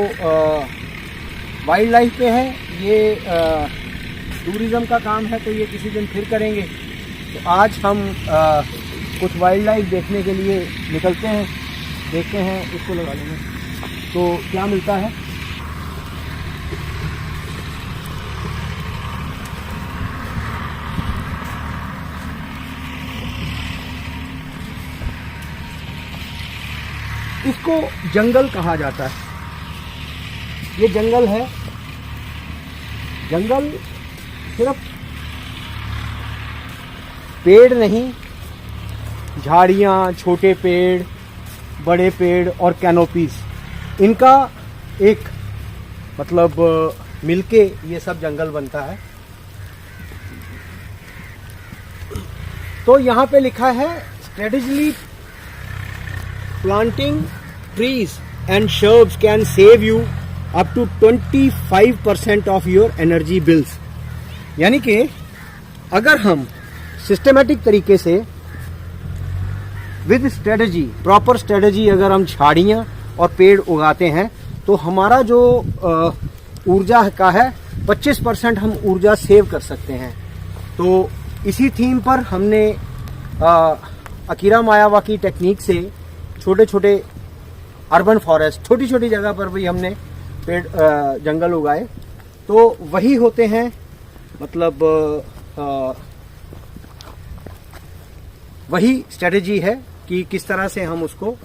वाइल्ड लाइफ पे है। ये टूरिज़्म का काम है, तो ये किसी दिन फिर करेंगे। तो आज हम कुछ वाइल्ड लाइफ देखने के लिए निकलते हैं, देखते हैं। इसको लगा लेंगे तो क्या मिलता है। इसको जंगल कहा जाता है। ये जंगल है। जंगल सिर्फ पेड़ नहीं, झाड़ियाँ, छोटे पेड़, बड़े पेड़ और कैनोपीज, इनका एक मतलब मिलके ये सब जंगल बनता है। तो यहाँ पे लिखा है strategically planting trees and shrubs can save you up to 25% of your energy bills. यानी कि अगर हम सिस्टमेटिक तरीके से विद स्ट्रेटजी, प्रॉपर स्ट्रेटजी अगर हम झाड़ियाँ और पेड़ उगाते हैं तो हमारा जो ऊर्जा का है 25% हम ऊर्जा सेव कर सकते हैं। तो इसी थीम पर हमने अकीरा मायावाकी टेक्निक से छोटे छोटे अर्बन फॉरेस्ट, छोटी छोटी जगह पर भी हमने पेड़ जंगल उगाए। तो वही होते हैं, मतलब वही स्ट्रेटेजी है कि किस तरह से हम उसको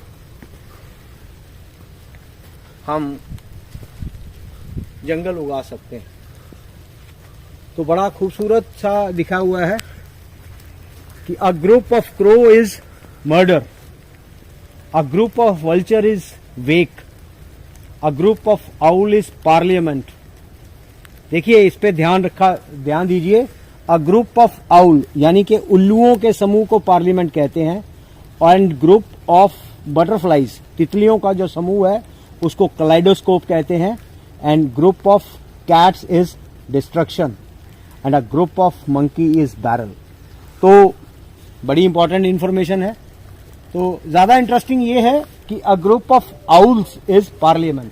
हम जंगल उगा सकते हैं। तो बड़ा खूबसूरत सा लिखा हुआ है कि अ group of crow is murder, a group of vulture is wake, a group of owl is parliament. देखिए इस पे ध्यान दीजिए। अ ग्रुप ऑफ आउल यानी कि उल्लुओं के समूह को पार्लियामेंट कहते हैं, एंड ग्रुप ऑफ बटरफ्लाइज, तितलियों का जो समूह है उसको कलाइडोस्कोप कहते हैं, and group of cats is destruction and a group of monkey is barrel. तो बड़ी इंपॉर्टेंट इंफॉर्मेशन है. तो ज्यादा इंटरेस्टिंग ये है कि अ group of owls is parliament.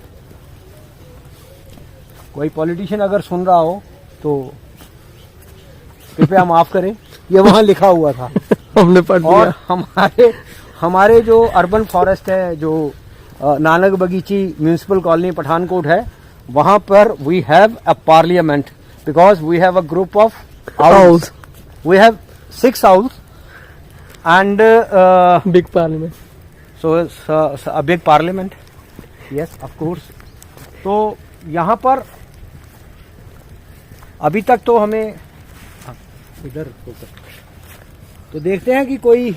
कोई पॉलिटिशियन अगर सुन रहा हो तो कृपया माफ करें, ये वहां लिखा हुआ था. हमने पढ़ लिया. और हमारे जो अर्बन फॉरेस्ट है, जो नानक बगीची म्यूनिसिपल कॉलोनी पठानकोट है, वहां पर we have a parliament because we have a group of owls. We have 6 owls and big parliament. so a big parliament. Yes, of course. तो यहाँ पर अभी तक तो हमें इधर तो देखते हैं कि कोई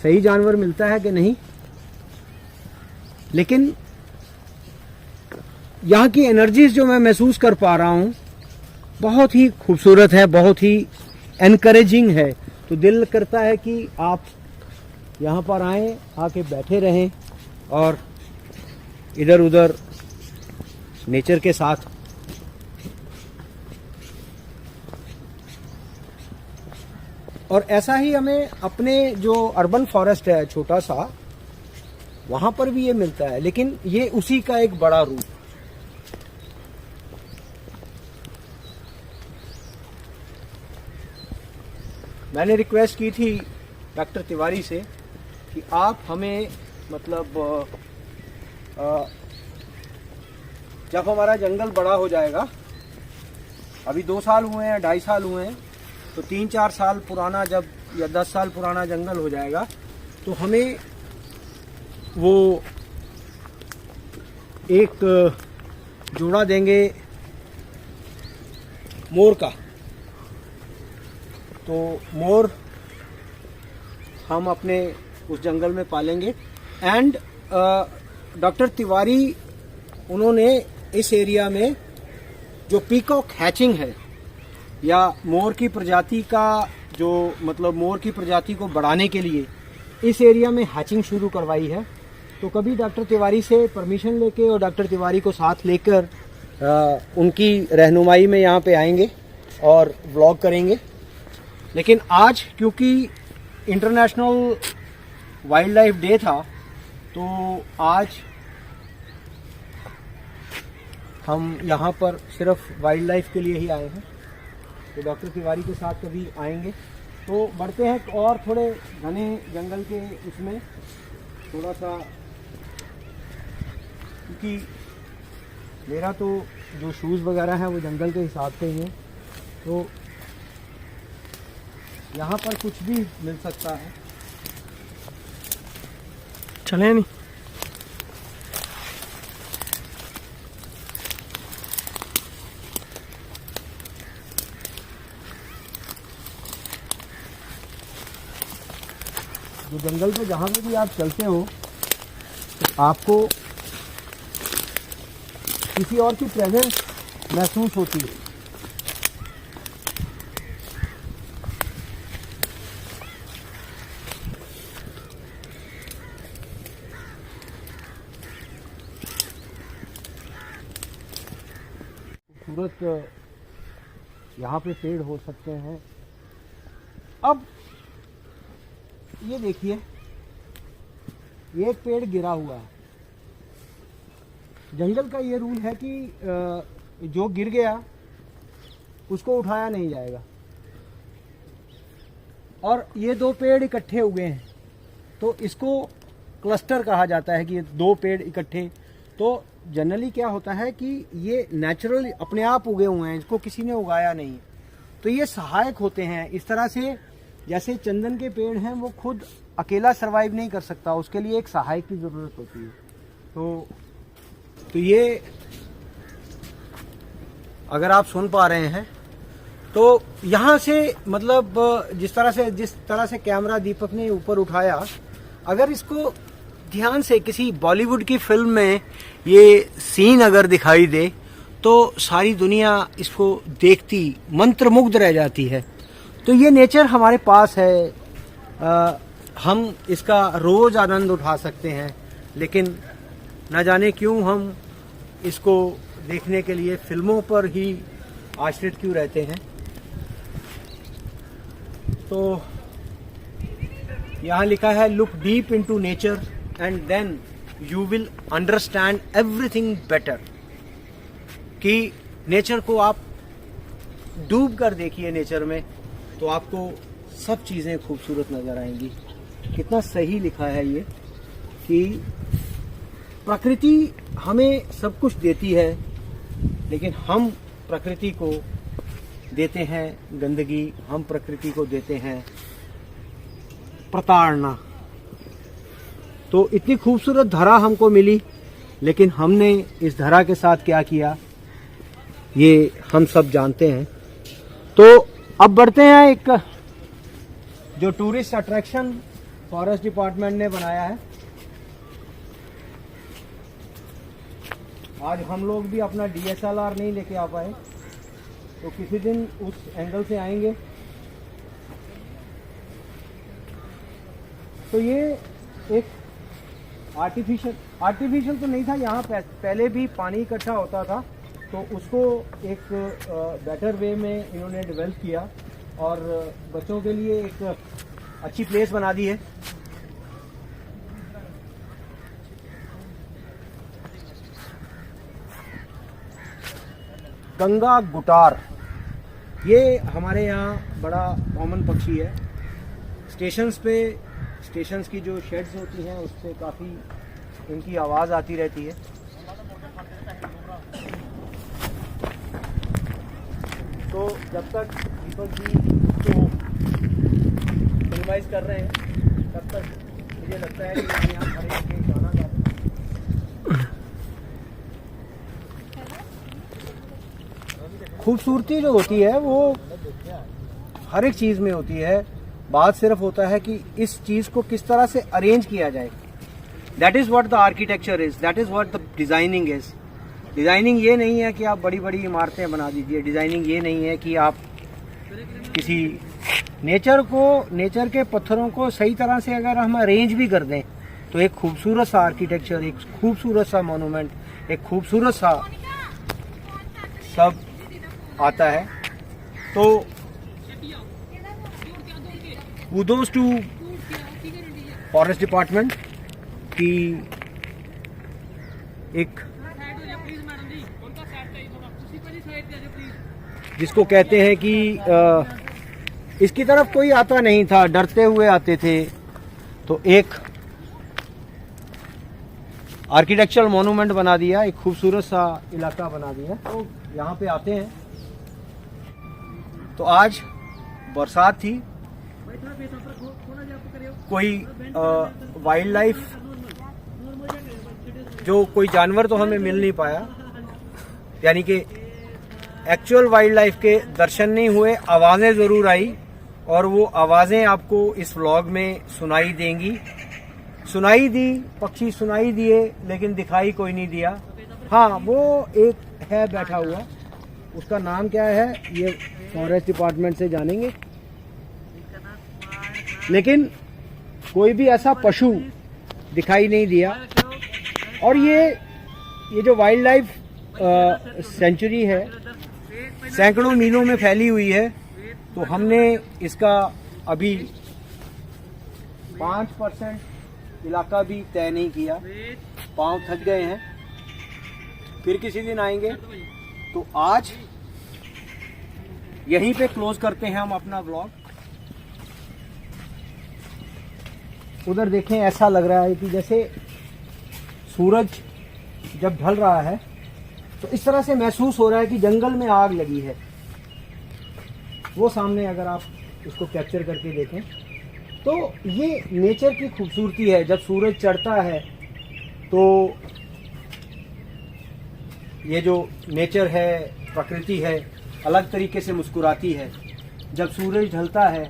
सही जानवर मिलता है कि नहीं. लेकिन यहाँ की एनर्जीज जो मैं महसूस कर पा रहा हूँ बहुत ही खूबसूरत है, बहुत ही एनकरेजिंग है. तो दिल करता है कि आप यहाँ पर आएं, आके बैठे रहें और इधर उधर नेचर के साथ और ऐसा ही हमें अपने जो अर्बन फॉरेस्ट है छोटा सा, वहां पर भी ये मिलता है. लेकिन ये उसी का एक बड़ा रूप. मैंने रिक्वेस्ट की थी डॉक्टर तिवारी से कि आप हमें मतलब जब हमारा जंगल बड़ा हो जाएगा, अभी 2 साल हुए हैं, 2.5 साल हुए हैं, तो 3-4 साल पुराना जब या 10 साल पुराना जंगल हो जाएगा तो हमें वो एक जोड़ा देंगे मोर का. तो मोर हम अपने उस जंगल में पालेंगे. एंड डॉक्टर तिवारी उन्होंने इस एरिया में जो पीकॉक हैचिंग है या मोर की प्रजाति का जो मतलब मोर की प्रजाति को बढ़ाने के लिए इस एरिया में हैचिंग शुरू करवाई है. तो कभी डॉक्टर तिवारी से परमिशन लेके और डॉक्टर तिवारी को साथ लेकर उनकी रहनुमाई में यहाँ पे आएंगे और व्लॉग करेंगे. लेकिन आज क्योंकि इंटरनेशनल वाइल्ड लाइफ डे था तो आज हम यहाँ पर सिर्फ वाइल्ड लाइफ के लिए ही आए हैं. तो डॉक्टर तिवारी के साथ कभी आएंगे. तो बढ़ते हैं और थोड़े घने जंगल के उसमें थोड़ा सा, क्योंकि मेरा तो जो शूज़ वगैरह हैं वो जंगल के हिसाब से ही हैं. तो यहाँ पर कुछ भी मिल सकता है. चले नहीं. जो जंगल पे जहाँ पे भी आप चलते हो तो आपको किसी और की प्रेजेंस महसूस होती है. खूबसूरत यहाँ पे पेड़ हो सकते हैं. अब ये देखिए, ये एक पेड़ गिरा हुआ है. जंगल का ये रूल है कि जो गिर गया उसको उठाया नहीं जाएगा. और ये 2 पेड़ इकट्ठे उगे हैं तो इसको क्लस्टर कहा जाता है कि ये 2 पेड़ इकट्ठे. तो जनरली क्या होता है कि ये नेचुरल अपने आप उगे हुए हैं, इसको किसी ने उगाया नहीं. तो ये सहायक होते हैं. इस तरह से जैसे चंदन के पेड़ हैं वो खुद अकेला सरवाइव नहीं कर सकता, उसके लिए एक सहायक की ज़रूरत होती है. तो ये अगर आप सुन पा रहे हैं तो यहाँ से मतलब जिस तरह से कैमरा दीपक ने ऊपर उठाया, अगर इसको ध्यान से किसी बॉलीवुड की फिल्म में ये सीन अगर दिखाई दे तो सारी दुनिया इसको देखती मंत्रमुग्ध रह जाती है. तो ये नेचर हमारे पास है, हम इसका रोज आनंद उठा सकते हैं. लेकिन न जाने क्यों हम इसको देखने के लिए फिल्मों पर ही आश्रित क्यों रहते हैं। तो यहाँ लिखा है look deep into nature and then you will understand everything better, कि नेचर को आप डूब कर देखिए नेचर में तो आपको सब चीज़ें खूबसूरत नज़र आएंगी। कितना सही लिखा है ये कि प्रकृति हमें सब कुछ देती है, लेकिन हम प्रकृति को देते हैं गंदगी, हम प्रकृति को देते हैं प्रताड़ना। तो इतनी खूबसूरत धरा हमको मिली, लेकिन हमने इस धरा के साथ क्या किया ये हम सब जानते हैं। तो अब बढ़ते हैं एक जो टूरिस्ट अट्रैक्शन फॉरेस्ट डिपार्टमेंट ने बनाया है। आज हम लोग भी अपना DSLR नहीं लेके आ पाए, तो किसी दिन उस एंगल से आएंगे। तो ये एक आर्टिफिशियल तो नहीं था, यहाँ पहले भी पानी इकट्ठा होता था, तो उसको एक बेटर वे में इन्होंने डेवलप किया और बच्चों के लिए एक अच्छी प्लेस बना दी है। गंगा गुटार, ये हमारे यहाँ बड़ा कॉमन पक्षी है। स्टेशंस की जो शेड्स होती हैं उससे काफ़ी इनकी आवाज़ आती रहती है। तो जब तक दीपक जी इसको फिल्माइज कर रहे हैं तब तक मुझे लगता है कि यहाँ खड़े होकर गाना गा रहे हैं। खूबसूरती जो होती है वो हर एक चीज़ में होती है, बात सिर्फ होता है कि इस चीज़ को किस तरह से अरेंज किया जाए। That is what the architecture is, that is what the designing is. Designing ये नहीं है कि आप बड़ी बड़ी इमारतें बना दीजिए, डिज़ाइनिंग ये नहीं है कि आप किसी नेचर के पत्थरों को सही तरह से अगर हम अरेंज भी कर दें तो एक खूबसूरत सा आर्किटेक्चर, एक खूबसूरत सा मोनूमेंट, एक खूबसूरत सा सब आता है। तो kudos to फॉरेस्ट डिपार्टमेंट की एक जिसको कहते हैं कि इसकी तरफ कोई आता नहीं था, डरते हुए आते थे, तो एक आर्किटेक्चरल मोनूमेंट बना दिया, एक खूबसूरत सा इलाका बना दिया। तो यहाँ पे आते हैं। तो आज बरसात थी, कोई वाइल्ड लाइफ जो कोई जानवर तो हमें मिल नहीं पाया, यानी कि एक्चुअल वाइल्ड लाइफ के दर्शन नहीं हुए, आवाज़ें ज़रूर आई और वो आवाज़ें आपको इस व्लॉग में सुनाई देंगी। सुनाई दी, पक्षी सुनाई दिए, लेकिन दिखाई कोई नहीं दिया। हाँ, वो एक है बैठा हुआ, उसका नाम क्या है ये फॉरेस्ट डिपार्टमेंट से जानेंगे। लेकिन कोई भी ऐसा पशु दिखाई नहीं दिया। और ये जो वाइल्ड लाइफ सेंचुरी है सैकड़ों मीलों में फैली हुई है, तो हमने इसका अभी 5% इलाका भी तय नहीं किया, पांव थक गए हैं, फिर किसी दिन आएंगे। तो आज यहीं पे क्लोज करते हैं हम अपना व्लॉग। उधर देखें, ऐसा लग रहा है कि जैसे सूरज जब ढल रहा है तो इस तरह से महसूस हो रहा है कि जंगल में आग लगी है। वो सामने अगर आप इसको कैप्चर करके देखें तो ये नेचर की खूबसूरती है। जब सूरज चढ़ता है तो ये जो नेचर है, प्रकृति है, अलग तरीके से मुस्कुराती है। जब सूरज ढलता है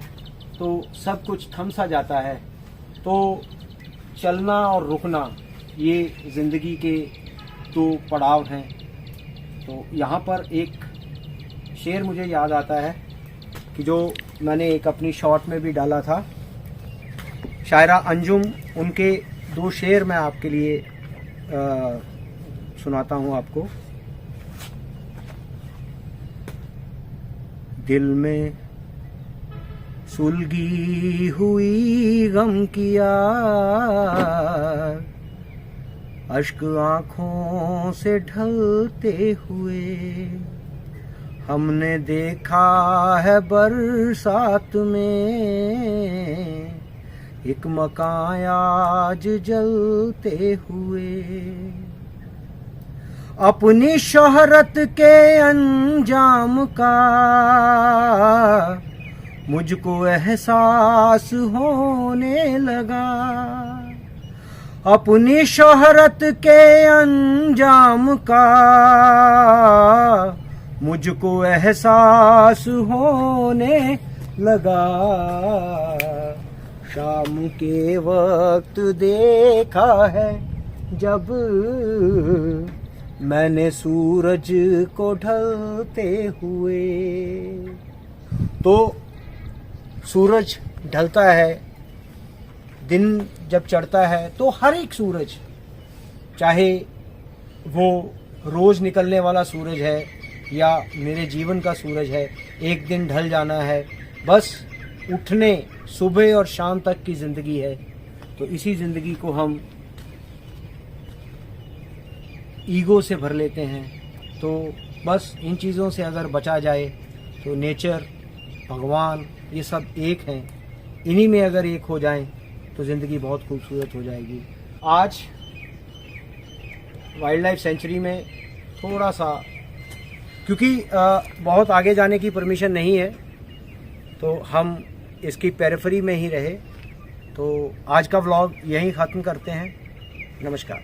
तो सब कुछ थम सा जाता है। तो चलना और रुकना, ये ज़िंदगी के दो पड़ाव हैं। तो यहाँ पर एक शेर मुझे याद आता है कि जो मैंने एक अपनी शॉर्ट में भी डाला था, शायरा अंजुम, उनके 2 शेर मैं आपके लिए सुनाता हूँ आपको। दिल में सुलगी हुई गम की आग, अश्क आँखों से ढलते हुए हमने देखा है बरसात में एक मकान आज जलते हुए। अपनी शोहरत के अंजाम का मुझको एहसास होने लगा। अपनी शोहरत के अंजाम का मुझको एहसास होने लगा। शाम के वक्त देखा है जब मैंने सूरज को ढलते हुए। तो सूरज ढलता है, दिन जब चढ़ता है तो हर एक सूरज, चाहे वो रोज निकलने वाला सूरज है या मेरे जीवन का सूरज है, एक दिन ढल जाना है। बस उठने, सुबह और शाम तक की जिंदगी है। तो इसी जिंदगी को हम ईगो से भर लेते हैं। तो बस इन चीज़ों से अगर बचा जाए तो नेचर, भगवान, ये सब एक हैं। इन्हीं में अगर एक हो जाएं तो ज़िंदगी बहुत खूबसूरत हो जाएगी। आज वाइल्ड लाइफ सेंचुरी में थोड़ा सा, क्योंकि बहुत आगे जाने की परमिशन नहीं है, तो हम इसकी पेरिफेरी में ही रहे। तो आज का व्लॉग यहीं ख़त्म करते हैं। नमस्कार।